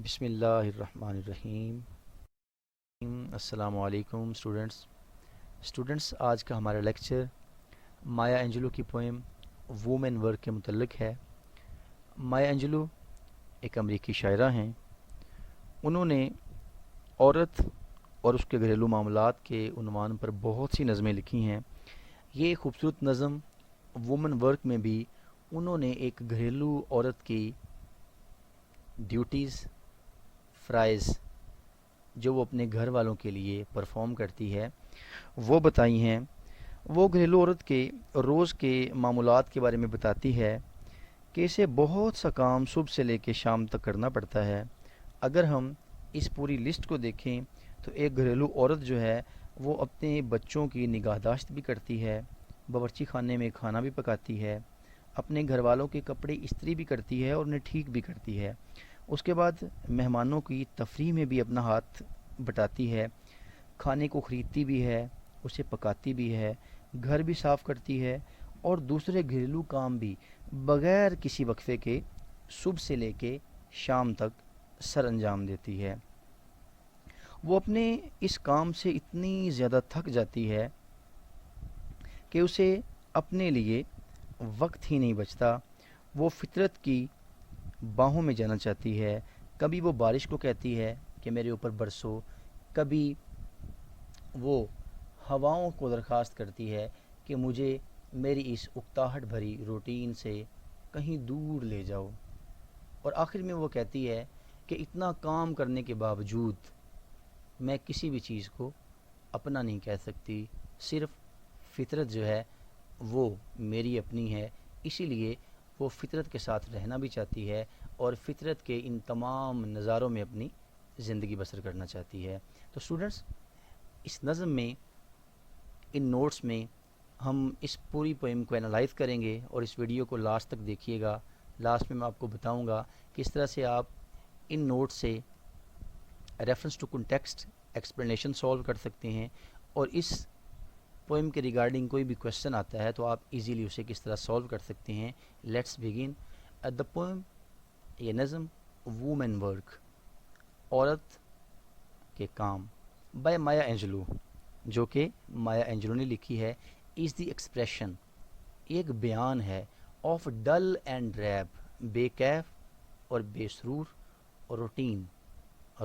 بسم اللہ الرحمن الرحیم۔ السلام علیکم اسٹوڈنٹس، آج کا ہمارا لیکچر مایا اینجلو کی پوئم وومن ورک کے متعلق ہے۔ مایا اینجلو ایک امریکی شاعرہ ہیں۔ انہوں نے عورت اور اس کے گھریلو معاملات کے عنوان پر بہت سی نظمیں لکھی ہیں۔ یہ خوبصورت نظم وومن ورک میں بھی انہوں نے ایک گھریلو عورت کی ڈیوٹیز، فرائض جو وہ اپنے گھر والوں کے لیے پرفارم کرتی ہے وہ بتائی ہیں۔ وہ گھریلو عورت کے روز کے معمولات کے بارے میں بتاتی ہے کہ اسے بہت سا کام صبح سے لے کے شام تک کرنا پڑتا ہے۔ اگر ہم اس پوری لسٹ کو دیکھیں تو ایک گھریلو عورت جو ہے وہ اپنے بچوں کی نگہداشت بھی کرتی ہے، باورچی خانے میں کھانا بھی پکاتی ہے، اپنے گھر والوں کے کپڑے استری بھی کرتی ہے اور انہیں ٹھیک بھی کرتی ہے۔ اس کے بعد مہمانوں کی تفریح میں بھی اپنا ہاتھ بٹاتی ہے، کھانے کو خریدتی بھی ہے، اسے پکاتی بھی ہے، گھر بھی صاف کرتی ہے اور دوسرے گھریلو کام بھی بغیر کسی وقفے کے صبح سے لے کے شام تک سر انجام دیتی ہے۔ وہ اپنے اس کام سے اتنی زیادہ تھک جاتی ہے کہ اسے اپنے لیے وقت ہی نہیں بچتا۔ وہ فطرت کی باہوں میں جانا چاہتی ہے۔ کبھی وہ بارش کو کہتی ہے کہ میرے اوپر برسو، کبھی وہ ہواؤں کو درخواست کرتی ہے کہ مجھے میری اس اکتاہٹ بھری روٹین سے کہیں دور لے جاؤ، اور آخر میں وہ کہتی ہے کہ اتنا کام کرنے کے باوجود میں کسی بھی چیز کو اپنا نہیں کہہ سکتی، صرف فطرت جو ہے وہ میری اپنی ہے، اسی لیے وہ فطرت کے ساتھ رہنا بھی چاہتی ہے اور فطرت کے ان تمام نظاروں میں اپنی زندگی بسر کرنا چاہتی ہے۔ تو اسٹوڈنٹس، اس نظم میں، ان نوٹس میں ہم اس پوری پوئم کو انالائز کریں گے اور اس ویڈیو کو لاسٹ تک دیکھیے گا۔ لاسٹ میں میں آپ کو بتاؤں گا کس طرح سے آپ ان نوٹ سے reference to context explanation solve کر سکتے ہیں، اور اس پوئم کے ریگارڈنگ کوئی بھی کویشچن آتا ہے تو آپ ایزیلی اسے کس طرح سولو کر سکتے ہیں۔ Let's begin the poem. یہ نظم وومن ورک، عورت کے کام، بائی مایا اینجلو، جو کہ مایا اینجلو نے لکھی ہے۔ از دی ایکسپریشن، ایک بیان ہے، آف ڈل اینڈ ریپ، بے کیف اور بے سرور اور روٹین،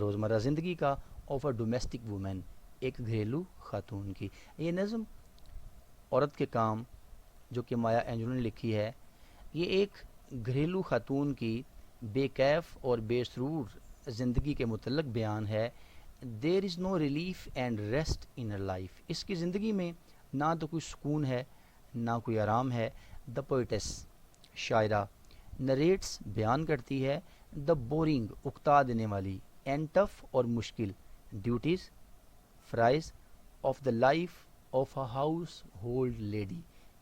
روزمرہ زندگی کا، آف اے ڈومیسٹک وومن، ایک گھریلو خاتون کی۔ یہ نظم عورت کے کام جو کہ مایا اینجلو نے لکھی ہے، یہ ایک گھریلو خاتون کی بے کیف اور بے سرور زندگی کے متعلق بیان ہے۔ There is no relief and rest in her life, اس کی زندگی میں نہ تو کوئی سکون ہے نہ کوئی آرام ہے۔ دا پوئٹس، شاعرہ، نریٹس، بیان کرتی ہے، دا بورنگ، اکتا دینے والی، اینڈ ٹف اور مشکل، ڈیوٹیز، فرائض، of the life of a house hold lady,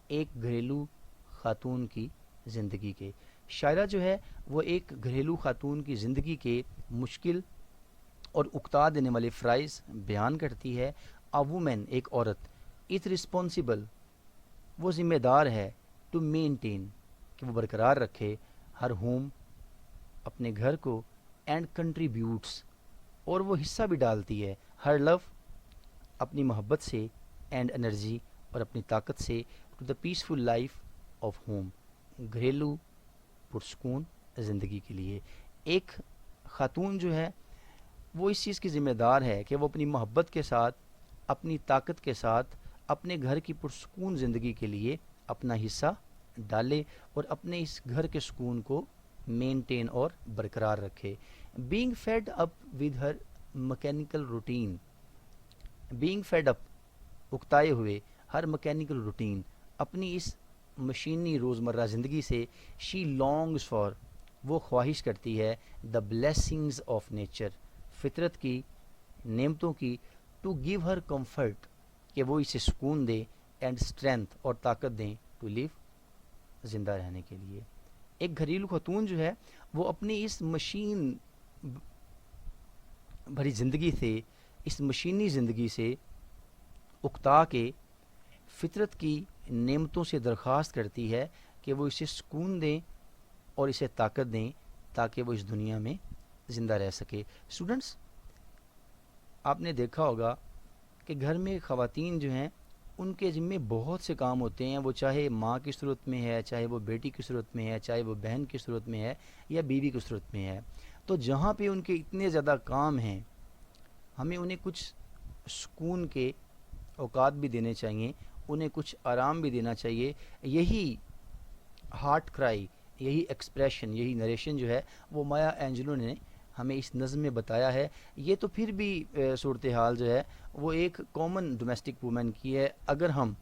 ایک گھریلو خاتون کی زندگی کے۔ شاعرہ جو ہے وہ ایک گھریلو خاتون کی زندگی کے مشکل اور اکتا دینے والے فرائض بیان کرتی ہے۔ اے وومن، ایک عورت، از رسپانسبل، وہ ذمہ دار ہے، ٹو مینٹین، کہ وہ برقرار رکھے، ہر ہوم، اپنے گھر کو، اینڈ کنٹریبیوٹس، اور وہ حصہ بھی ڈالتی ہے، ہر لو، اپنی محبت سے، اینڈ انرجی، اور اپنی طاقت سے، to the peaceful life of home, گھریلو پرسکون زندگی کے لیے۔ ایک خاتون جو ہے وہ اس چیز کی ذمہ دار ہے کہ وہ اپنی محبت کے ساتھ، اپنی طاقت کے ساتھ، اپنے گھر کی پرسکون زندگی کے لیے اپنا حصہ ڈالے اور اپنے اس گھر کے سکون کو مینٹین اور برقرار رکھے۔ Being fed up with her mechanical routine, being fed up, اکتائے ہوئے، ہر مکینیکل روٹین، اپنی اس مشینی روزمرہ زندگی سے، شی لانگز فار، وہ خواہش کرتی ہے، دا بلیسنگز آف نیچر، فطرت کی نعمتوں کی، ٹو گیو ہر کمفرٹ، کہ وہ اسے سکون دے، اینڈ اسٹرینتھ، اور طاقت دیں، ٹو لیو، زندہ رہنے کے لیے۔ ایک گھریلو خاتون جو ہے وہ اپنی اس مشین بھری زندگی سے، اس مشینی زندگی سے اکتا کے فطرت کی نعمتوں سے درخواست کرتی ہے کہ وہ اسے سکون دیں اور اسے طاقت دیں تاکہ وہ اس دنیا میں زندہ رہ سکے۔ اسٹوڈنٹس، آپ نے دیکھا ہوگا کہ گھر میں خواتین جو ہیں ان کے ذمے بہت سے کام ہوتے ہیں، وہ چاہے ماں کی صورت میں ہے، چاہے وہ بیٹی کی صورت میں ہے، چاہے وہ بہن کی صورت میں ہے یا بیوی کی صورت میں ہے۔ تو جہاں پہ ان کے اتنے زیادہ کام ہیں، ہمیں انہیں کچھ سکون کے اوقات بھی دینے چاہیے، انہیں کچھ آرام بھی دینا چاہیے۔ یہی ہارٹ کرائی، یہی ایکسپریشن، یہی نریشن جو ہے وہ مایا اینجلو نے ہمیں اس نظم میں بتایا ہے۔ یہ تو پھر بھی صورتحال جو ہے وہ ایک کامن ڈومیسٹک وومن کی ہے۔ اگر ہم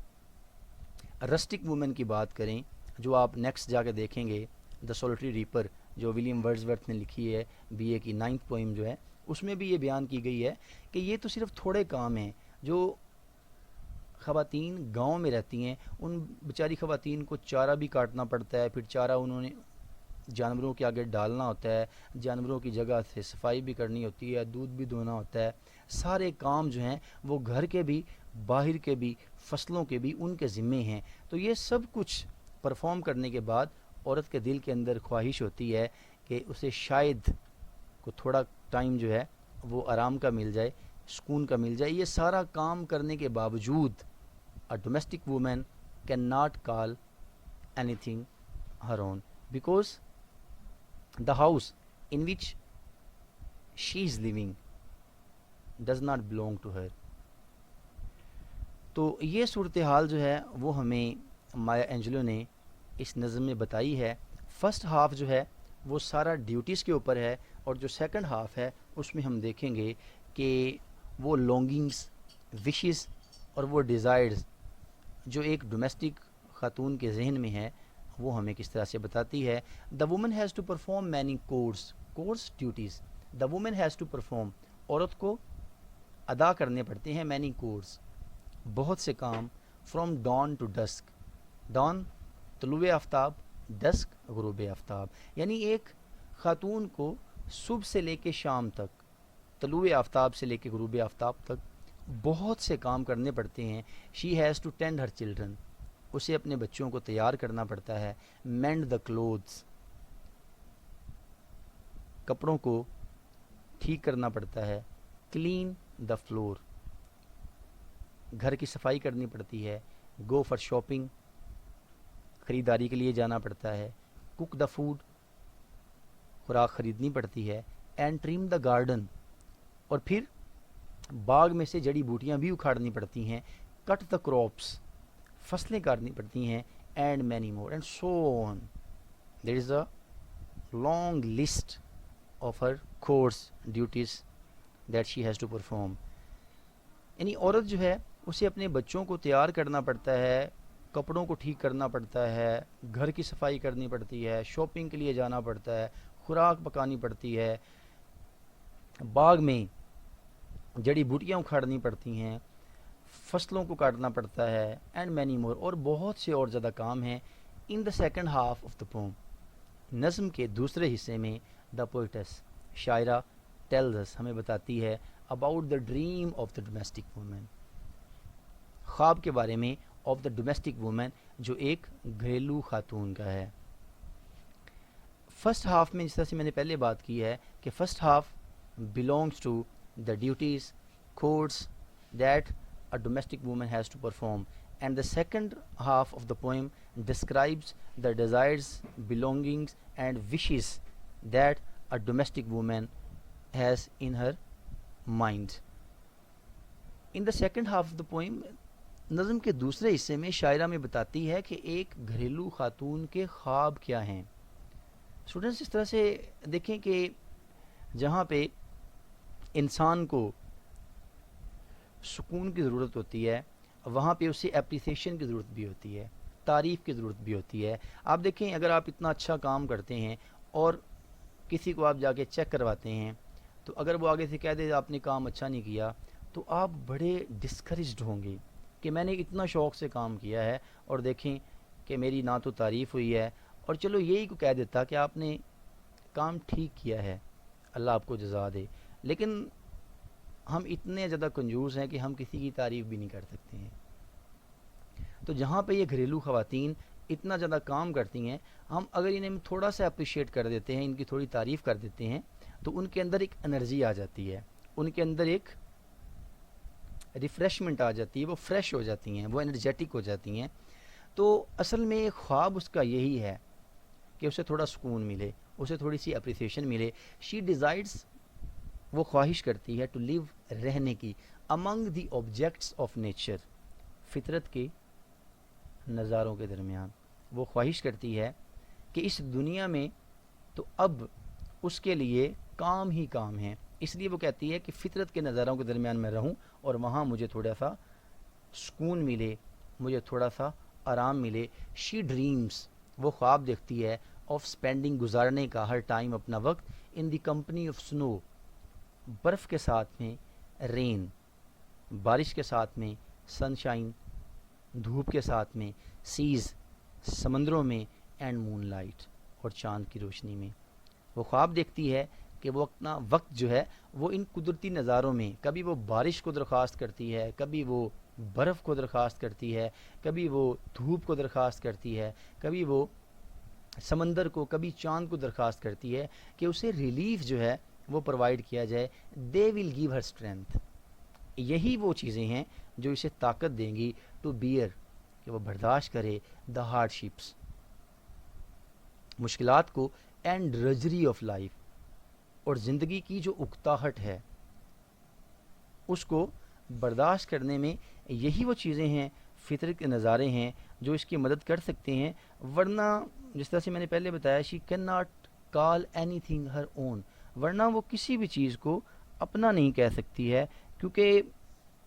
رسٹک وومن کی بات کریں، جو آپ نیکسٹ جا کے دیکھیں گے، دا سولٹری ریپر، جو ولیم ورڈزورتھ نے لکھی ہے، بی اے کی 9th پوئم جو ہے، اس میں بھی یہ بیان کی گئی ہے کہ یہ تو صرف تھوڑے کام ہیں جو خواتین گاؤں میں رہتی ہیں، ان بیچاری خواتین کو چارہ بھی کاٹنا پڑتا ہے، پھر چارہ انہوں نے جانوروں کے آگے ڈالنا ہوتا ہے، جانوروں کی جگہ سے صفائی بھی کرنی ہوتی ہے، دودھ بھی دھونا ہوتا ہے۔ سارے کام جو ہیں وہ گھر کے بھی، باہر کے بھی، فصلوں کے بھی ان کے ذمے ہیں۔ تو یہ سب کچھ پرفارم کرنے کے بعد عورت کے دل کے اندر خواہش ہوتی ہے کہ اسے شاید کو تھوڑا ٹائم جو ہے وہ آرام کا مل جائے، سکون کا مل جائے۔ یہ سارا کام کرنے کے باوجود a domestic woman cannot call anything her own, because the house in which she is living does not belong to her. تو یہ صورتحال جو ہے وہ ہمیں مایا اینجلو نے اس نظم میں بتائی ہے۔ فرسٹ ہاف جو ہے وہ سارا ڈیوٹیز کے اوپر ہے، اور جو سیکنڈ ہاف ہے اس میں ہم دیکھیں گے کہ وہ لانگنگس، وشز اور وہ ڈیزائرز جو ایک ڈومیسٹک خاتون کے ذہن میں ہے وہ ہمیں کس طرح سے بتاتی ہے۔ The woman has to perform many chores duties, the woman has to perform, عورت کو ادا کرنے پڑتے ہیں مینی کورس، بہت سے کام، from dawn to dusk, dawn طلوع آفتاب، ڈسک غروب آفتاب، یعنی ایک خاتون کو صبح سے لے کے شام تک، طلوع آفتاب سے لے کے غروب آفتاب تک بہت سے کام کرنے پڑتے ہیں۔ She has to tend her children, اسے اپنے بچوں کو تیار کرنا پڑتا ہے، مینڈ دا کلوتھس، کپڑوں کو ٹھیک کرنا پڑتا ہے، کلین دا فلور، گھر کی صفائی کرنی پڑتی ہے، گو فار شاپنگ، خریداری کے لیے جانا پڑتا ہے، کک دا فوڈ، خوراک خریدنی پڑتی ہے، اینڈ ٹریم دا گارڈن، اور پھر باغ میں سے جڑی بوٹیاں بھی اکھاڑنی پڑتی ہیں، کٹ دا کراپس، فصلیں کاٹنی پڑتی ہیں، and many more and so on. There is a long list of her chores duties that she has to perform. یعنی عورت جو ہے اسے اپنے بچوں کو تیار کرنا پڑتا ہے، کپڑوں کو ٹھیک کرنا پڑتا ہے، گھر کی صفائی کرنی پڑتی ہے، شاپنگ کے لیے جانا پڑتا ہے، خوراک پکانی پڑتی ہے، باغ میں جڑی بوٹیاں اکھاڑنی پڑتی ہیں، فصلوں کو کاٹنا پڑتا ہے، اینڈ مینی مور، اور بہت سے اور زیادہ کام ہیں۔ In the second half of the poem, نظم کے دوسرے حصے میں، دا پوئٹس، شاعرہ، ٹیلز اس، ہمیں بتاتی ہے about the dream of the domestic woman, خواب کے بارے میں آف دا ڈومیسٹک وومن جو ایک گھریلو خاتون کا ہے۔ فرسٹ ہاف میں جس طرح سے میں نے پہلے بات کی ہے کہ first half belongs to the duties, chores that a domestic woman has to perform, and the second half of the poem describes the desires, belongings and wishes that a domestic woman has in her mind. In the second half of the poem نظم کے دوسرے حصے میں شاعرہ میں بتاتی ہے کہ ایک گھریلو خاتون کے خواب کیا ہیں۔ اسٹوڈنٹس، اس طرح سے دیکھیں کہ جہاں پہ انسان کو سکون کی ضرورت ہوتی ہے وہاں پہ اسے اپریسیشن کی ضرورت بھی ہوتی ہے، تعریف کی ضرورت بھی ہوتی ہے۔ آپ دیکھیں، اگر آپ اتنا اچھا کام کرتے ہیں اور کسی کو آپ جا کے چیک کرواتے ہیں تو اگر وہ آگے سے کہہ دے آپ نے کام اچھا نہیں کیا تو آپ بڑے ڈسکریجڈ ہوں گے کہ میں نے اتنا شوق سے کام کیا ہے اور دیکھیں کہ میری نہ تو تعریف ہوئی ہے، اور چلو یہی کو کہہ دیتا کہ آپ نے کام ٹھیک کیا ہے، اللہ آپ کو جزا دے، لیکن ہم اتنے زیادہ کنجوس ہیں کہ ہم کسی کی تعریف بھی نہیں کر سکتے ہیں۔ تو جہاں پہ یہ گھریلو خواتین اتنا زیادہ کام کرتی ہیں، ہم اگر انہیں تھوڑا سا اپریشیٹ کر دیتے ہیں، ان کی تھوڑی تعریف کر دیتے ہیں، تو ان کے اندر ایک انرجی آ جاتی ہے، ان کے اندر ایک ریفریشمنٹ آ جاتی ہے، وہ فریش ہو جاتی ہیں، وہ انرجیٹک ہو جاتی ہیں۔ تو اصل میں خواب اس کا یہی ہے کہ اسے تھوڑا سکون ملے، اسے تھوڑی سی اپریسیشن ملے۔ شی ڈیزائرز، وہ خواہش کرتی ہے ٹو لیو، رہنے کی، امنگ دی آبجیکٹس آف نیچر، فطرت کے نظاروں کے درمیان۔ وہ خواہش کرتی ہے کہ اس دنیا میں تو اب اس کے لیے کام ہی کام ہے، اس لیے وہ کہتی ہے کہ فطرت کے نظاروں کے درمیان میں رہوں اور وہاں مجھے تھوڑا سا سکون ملے، مجھے تھوڑا سا آرام ملے۔ شی ڈریمز، وہ خواب دیکھتی ہے، آف اسپینڈنگ، گزارنے کا ہر ٹائم، اپنا وقت، ان دی کمپنی آف سنو، برف کے ساتھ میں، رین، بارش کے ساتھ میں، سن شائن، دھوپ کے ساتھ میں، سیز، سمندروں میں، اینڈ مون لائٹ، اور چاند کی روشنی میں۔ وہ خواب دیکھتی ہے کہ وہ اپنا وقت جو ہے وہ ان قدرتی نظاروں میں، کبھی وہ بارش کو درخواست کرتی ہے، کبھی وہ برف کو درخواست کرتی ہے، کبھی وہ دھوپ کو درخواست کرتی ہے، کبھی وہ سمندر کو، کبھی چاند کو درخواست کرتی ہے کہ اسے ریلیف جو ہے وہ پرووائڈ کیا جائے۔ دے ول گیو ہر اسٹرینتھ، یہی وہ چیزیں ہیں جو اسے طاقت دیں گی ٹو بیئر، کہ وہ برداشت کرے، دا ہارڈ شپس، مشکلات کو، اینڈ ڈرجری آف لائف، اور زندگی کی جو اکتاہٹ ہے اس کو برداشت کرنے میں۔ یہی وہ چیزیں ہیں، فطرت کے نظارے ہیں جو اس کی مدد کر سکتے ہیں، ورنہ جس طرح سے میں نے پہلے بتایا، she can not call anything her own, ورنہ وہ کسی بھی چیز کو اپنا نہیں کہہ سکتی ہے، کیونکہ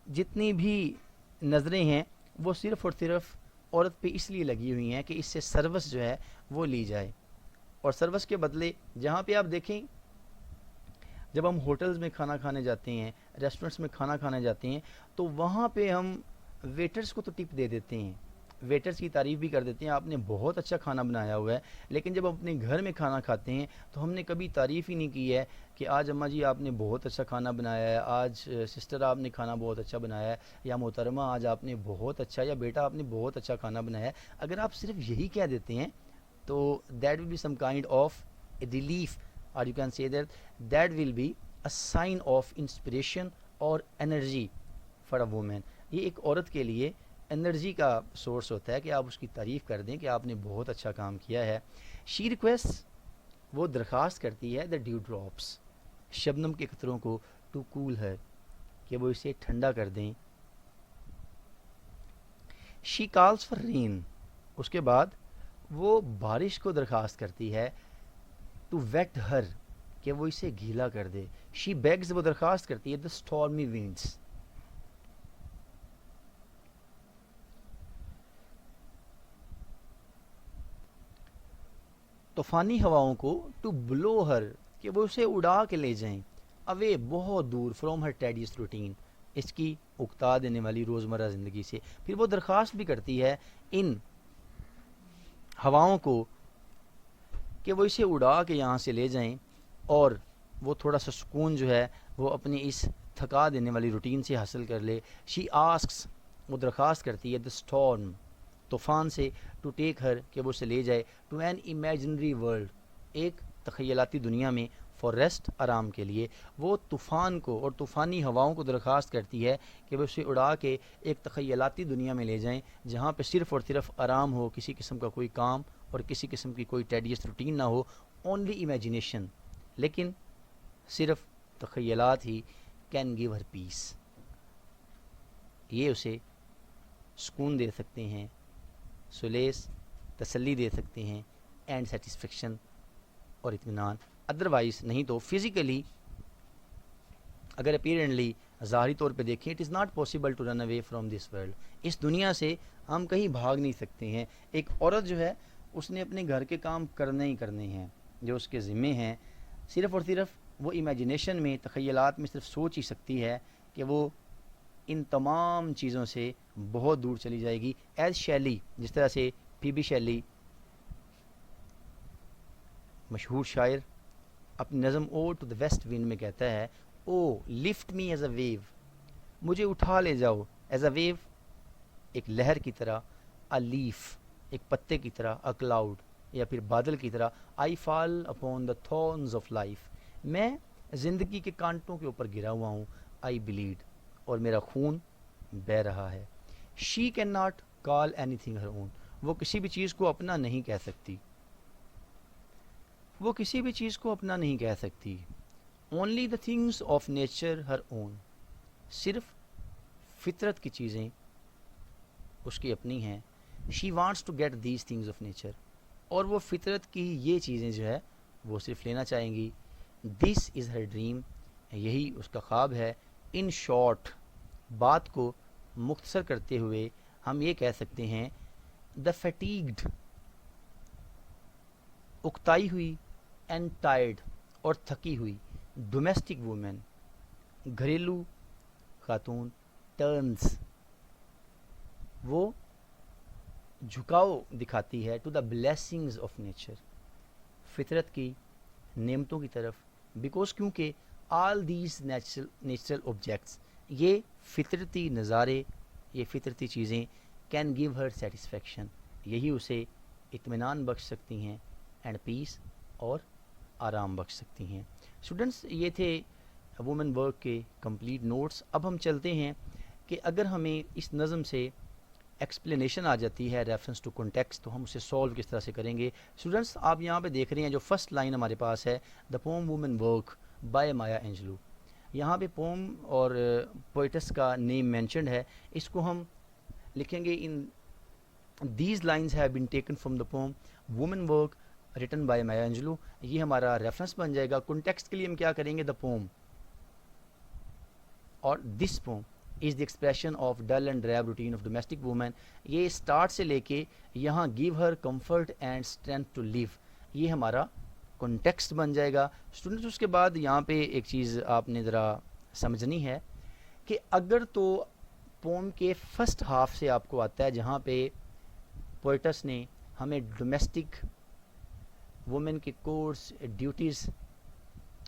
جتنی بھی نظریں ہیں وہ صرف اور صرف عورت پہ اس لیے لگی ہوئی ہیں کہ اس سے سروس جو ہے وہ لی جائے، اور سروس کے بدلے جہاں پہ آپ دیکھیں، جب ہم ہوٹلز میں کھانا کھانے جاتے ہیں، ریسٹورنٹس میں کھانا کھانے جاتے ہیں، تو وہاں پہ ہم ویٹرز کو تو ٹپ دے دیتے ہیں، ویٹرز کی تعریف بھی کر دیتے ہیں، آپ نے بہت اچھا کھانا بنایا ہوا ہے، لیکن جب اپنے گھر میں کھانا کھاتے ہیں تو ہم نے کبھی تعریف ہی نہیں کی ہے کہ آج اماں جی آپ نے بہت اچھا کھانا بنایا ہے، آج سسٹر آپ نے کھانا بہت اچھا بنایا ہے، یا محترمہ آج آپ نے بہت اچھا، یا بیٹا آپ نے بہت اچھا کھانا بنایا ہے۔ اگر آپ صرف یہی کہہ دیتے ہیں تو that will be some kind of relief, اور you can say that will be a sign of inspiration اور انرجی فار اے وومین۔ یہ ایک عورت کے لیے انرجی کا سورس ہوتا ہے کہ آپ اس کی تعریف کر دیں کہ آپ نے بہت اچھا کام کیا ہے۔ شی ریکویسٹ، وہ درخواست کرتی ہے، دا ڈیو ڈراپس، شبنم کے قطروں کو، ٹو کول ہے، کہ وہ اسے ٹھنڈا کر دیں۔ شی کالز فار رین، اس کے بعد وہ بارش کو درخواست کرتی ہے، ٹو ویٹ ہر، کہ وہ اسے گیلا کر دے۔ شی بیگز، وہ درخواست کرتی ہے، دا اسٹارمی وینڈس، طوفانی ہواؤں کو، ٹو بلو ہر، کہ وہ اسے اڑا کے لے جائیں، اوے، بہت دور، فرام ہر ٹیڈیس روٹین، اس کی اکتا دینے والی روزمرہ زندگی سے۔ پھر وہ درخواست بھی کرتی ہے ان ہواؤں کو کہ وہ اسے اڑا کے یہاں سے لے جائیں، اور وہ تھوڑا سا سکون جو ہے وہ اپنی اس تھکا دینے والی روٹین سے حاصل کر لے۔ شی آسکس، وہ درخواست کرتی ہے، دا اسٹارم، طوفان سے، ٹو ٹیک ہر، کہ وہ اسے لے جائے، ٹو این امیجنری ورلڈ، ایک تخیلاتی دنیا میں، فار ریسٹ، آرام کے لیے۔ وہ طوفان کو اور طوفانی ہواؤں کو درخواست کرتی ہے کہ وہ اسے اڑا کے ایک تخیلاتی دنیا میں لے جائیں جہاں پہ صرف اور صرف آرام ہو، کسی قسم کا کوئی کام اور کسی قسم کی کوئی ٹیڈیس روٹین نہ ہو، اونلی امیجنیشن، لیکن صرف تخیلات ہی کین گیو ہر پیس، یہ اسے سکون دے سکتے ہیں، سلیس، تسلی دے سکتے ہیں، اینڈ سیٹسفیکشن، اور اطمینان۔ ادروائز نہیں تو فزیکلی، اگر اپیرنٹلی، ظاہری طور پہ دیکھیں، it is not possible to run away from this world, اس دنیا سے ہم کہیں بھاگ نہیں سکتے ہیں۔ ایک عورت جو ہے اس نے اپنے گھر کے کام کرنے ہی کرنے ہیں جو اس کے ذمے ہیں، صرف اور صرف وہ امیجنیشن میں، تخیلات میں صرف سوچ ہی سکتی ہے کہ وہ ان تمام چیزوں سے بہت دور چلی جائے گی۔ ایز شیلی، جس طرح سے پی بی شیلی مشہور شاعر اپنی نظم او ٹو دا ویسٹ ونڈ میں کہتا ہے، O lift me as a wave, مجھے اٹھا لے جاؤ، ایز اے ویو، ایک لہر کی طرح، اے لیف، ایک پتے کی طرح، اے کلاؤڈ، یا پھر بادل کی طرح، آئی فال اپون دا تھورنز آف لائف، میں زندگی کے کانٹوں کے اوپر گرا ہوا ہوں. آئی بلیڈ, اور میرا خون بہہ رہا ہے. She can not call anything her own, وہ کسی بھی چیز کو اپنا نہیں کہہ سکتی, وہ کسی بھی چیز کو اپنا نہیں کہہ سکتی. Only the things of nature her own, صرف فطرت کی چیزیں اس کی اپنی ہیں. She wants to get these things of nature, اور وہ فطرت کی یہ چیزیں جو ہے وہ صرف لینا چاہیں گی. دس از ہر ڈریم, یہی اس کا خواب ہے. ان شارٹ, بات کو مختصر کرتے ہوئے ہم یہ کہہ سکتے ہیں دا فیٹیگڈ, اکتائی ہوئی, اینڈ ٹائرڈ, اور تھکی ہوئی, ڈومیسٹک وومن, گھریلو خاتون, ٹرنز, وہ جھکاؤ دکھاتی ہے to the blessings of nature, فطرت کی نعمتوں کی طرف. بیکاز کیونکہ آل دیز نیچرل آبجیکٹس, یہ فطرتی نظارے, یہ فطرتی چیزیں, کین گیو ہر سیٹسفیکشن, یہی اسے اطمینان بخش سکتی ہیں, اینڈ پیس, اور آرام بخش سکتی ہیں. اسٹوڈنٹس, یہ تھے وومن ورک کے کمپلیٹ نوٹس. اب ہم چلتے ہیں کہ اگر ہمیں اس نظم سے ایکسپلینیشن آ جاتی ہے ریفرنس ٹو کنٹیکسٹ, تو ہم اسے سولو کس طرح سے کریں گے. اسٹوڈنٹس, آپ یہاں پہ دیکھ رہے ہیں جو فرسٹ لائن ہمارے پاس ہے, the poem Woman Work by Maya Angelou. یہاں پہ پوم اور پوئٹس کا نیم مینشنڈ ہے. اس کو ہم لکھیں گے in these lines have been taken from the poem Woman Work written by Maya Angelou. یہ ہمارا ریفرنس بن جائے گا. کنٹیکسٹ کے لیے ہم کیا کریں گے, دا پوم, اور this poem is the expression of dull and drab routine of domestic woman. یہ اسٹارٹ سے لے کے یہاں give her comfort and strength to live, یہ ہمارا کنٹیکسٹ بن جائے گا. اسٹوڈنٹس, اس کے بعد یہاں پہ ایک چیز آپ نے ذرا سمجھنی ہے کہ اگر تو پوم کے فرسٹ ہاف سے آپ کو آتا ہے جہاں پہ پوئٹس نے ہمیں ڈومیسٹک وومن کے کورس, ڈیوٹیز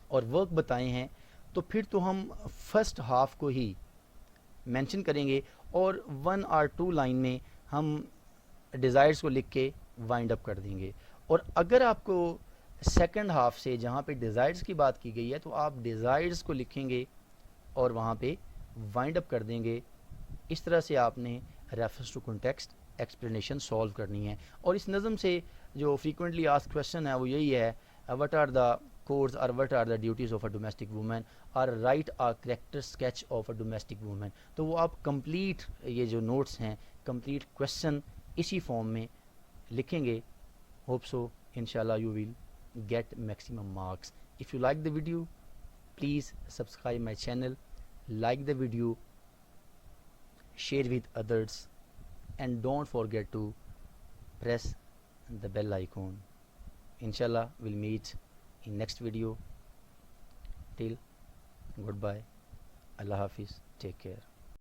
اور ورک بتائے ہیں, تو پھر تو ہم فرسٹ ہاف کو ہی مینشن کریں گے, اور 1 اور 2 لائن میں ہم ڈیزائرز کو لکھ کے وائنڈ اپ کر دیں گے. اور اگر آپ کو سیکنڈ ہاف سے جہاں پہ ڈیزائرز کی بات کی گئی ہے, تو آپ ڈیزائرز کو لکھیں گے اور وہاں پہ وائنڈ اپ کر دیں گے. اس طرح سے آپ نے reference to context explanation solve کرنی ہے. اور اس نظم سے جو فریکوینٹلی آسک کویشچن ہے وہ یہی ہے, وٹ آر دا کورس اور what are the duties of a domestic woman, اور write a character sketch of a domestic woman. تو وہ آپ کمپلیٹ یہ جو نوٹس ہیں, کمپلیٹ کویشچن اسی فارم میں لکھیں گے. ہوپ سو انشاءاللہ you will get maximum marks. If you like the video, please subscribe my channel, like the video, share with others, and don't forget to press the bell icon. Inshallah we'll meet in next video. Till goodbye, Allah Hafiz, take care.